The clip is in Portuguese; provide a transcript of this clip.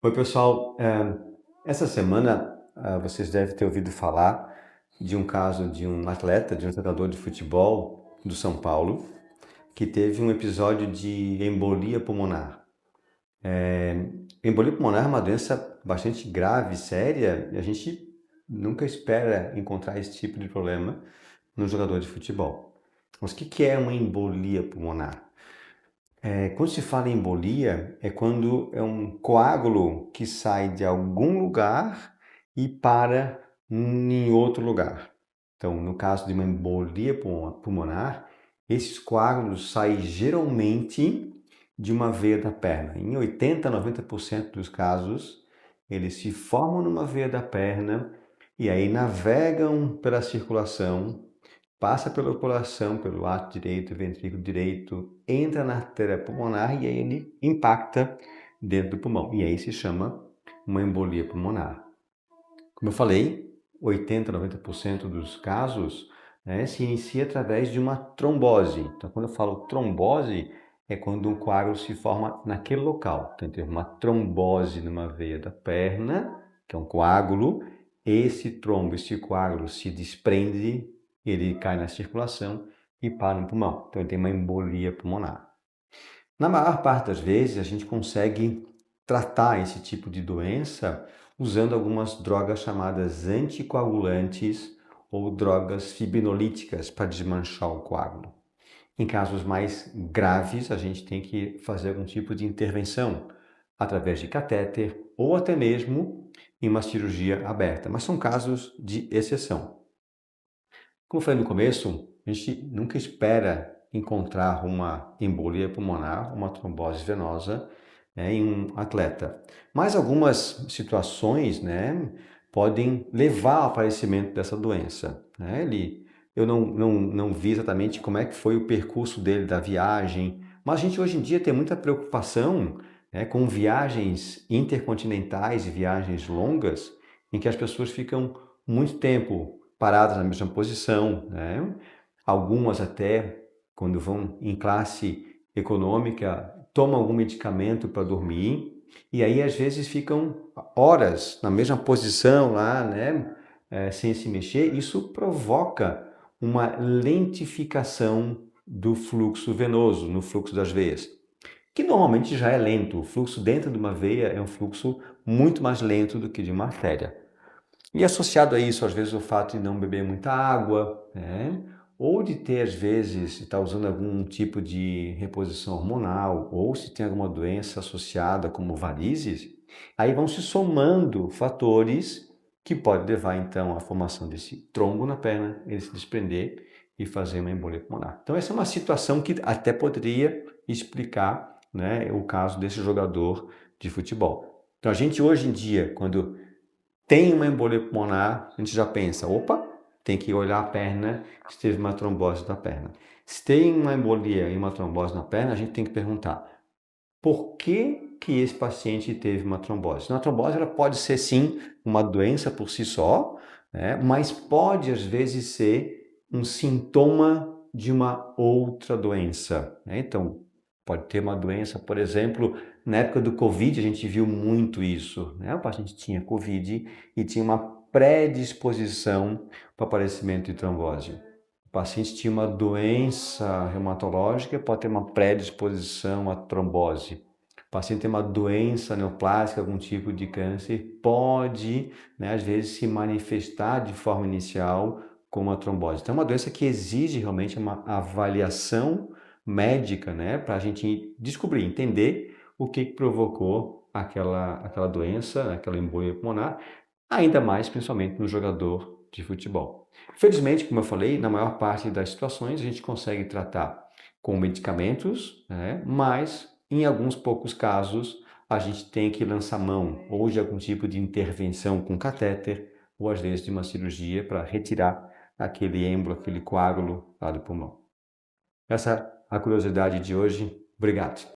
Oi, pessoal. Essa semana vocês devem ter ouvido falar de um caso de um atleta, de um jogador de futebol do São Paulo, que teve um episódio de embolia pulmonar. Embolia pulmonar é uma doença bastante grave, séria, e a gente nunca espera encontrar esse tipo de problema no jogador de futebol. Mas o que é uma embolia pulmonar? Quando se fala em embolia, é quando é um coágulo que sai de algum lugar e para em outro lugar. Então, no caso de uma embolia pulmonar, esses coágulos saem geralmente de uma veia da perna. Em 80 a 90% dos casos, eles se formam numa veia da perna e aí navegam pela circulação, passa pelo coração, pelo ato direito, ventrículo direito, entra na artéria pulmonar e aí ele impacta dentro do pulmão. E aí se chama uma embolia pulmonar. Como eu falei, 80 a 90% dos casos, se inicia através de uma trombose. Então, quando eu falo trombose, é quando um coágulo se forma naquele local. Então, tem uma trombose numa veia da perna, que é um coágulo. Esse coágulo se desprende, ele cai na circulação e para no pulmão. Então, ele tem uma embolia pulmonar. Na maior parte das vezes, a gente consegue tratar esse tipo de doença usando algumas drogas chamadas anticoagulantes ou drogas fibrinolíticas para desmanchar o coágulo. Em casos mais graves, a gente tem que fazer algum tipo de intervenção através de catéter ou até mesmo em uma cirurgia aberta, mas são casos de exceção. Como eu falei no começo, a gente nunca espera encontrar uma embolia pulmonar, uma trombose venosa, em um atleta. Mas algumas situações, podem levar ao aparecimento dessa doença. Eu não vi exatamente como é que foi o percurso dele da viagem, mas a gente hoje em dia tem muita preocupação, com viagens intercontinentais e viagens longas, em que as pessoas ficam muito tempo paradas na mesma posição, Algumas até, quando vão em classe econômica, tomam algum medicamento para dormir e aí às vezes ficam horas na mesma posição lá, sem se mexer. Isso provoca uma lentificação do fluxo venoso, no fluxo das veias, que normalmente já é lento. O fluxo dentro de uma veia é um fluxo muito mais lento do que de uma artéria. E associado a isso, às vezes, o fato de não beber muita água, ou de ter, às vezes, estar usando algum tipo de reposição hormonal, ou se tem alguma doença associada, como varizes, aí vão se somando fatores que podem levar, então, à formação desse trombo na perna, ele se desprender e fazer uma embolia pulmonar. Então, essa é uma situação que até poderia explicar, o caso desse jogador de futebol. Então, a gente hoje em dia, quando tem uma embolia pulmonar, a gente já pensa, opa, tem que olhar a perna se teve uma trombose na perna. Se tem uma embolia e uma trombose na perna, a gente tem que perguntar, por que esse paciente teve uma trombose? Uma trombose ela pode ser sim uma doença por si só, mas pode às vezes ser um sintoma de uma outra doença. Então, pode ter uma doença, por exemplo, na época do Covid a gente viu muito isso. O paciente tinha Covid e tinha uma predisposição para o aparecimento de trombose. O paciente tinha uma doença reumatológica, pode ter uma predisposição à trombose. O paciente tem uma doença neoplásica, algum tipo de câncer, pode, às vezes, se manifestar de forma inicial com uma trombose. Então, é uma doença que exige realmente uma avaliação médica, para a gente descobrir, entender o que provocou aquela doença, aquela embolia pulmonar, ainda mais, principalmente no jogador de futebol. Felizmente, como eu falei, na maior parte das situações a gente consegue tratar com medicamentos, mas em alguns poucos casos a gente tem que lançar mão ou de algum tipo de intervenção com catéter ou às vezes de uma cirurgia para retirar aquele êmbolo, aquele coágulo lá do pulmão. Essa é a curiosidade de hoje. Obrigado.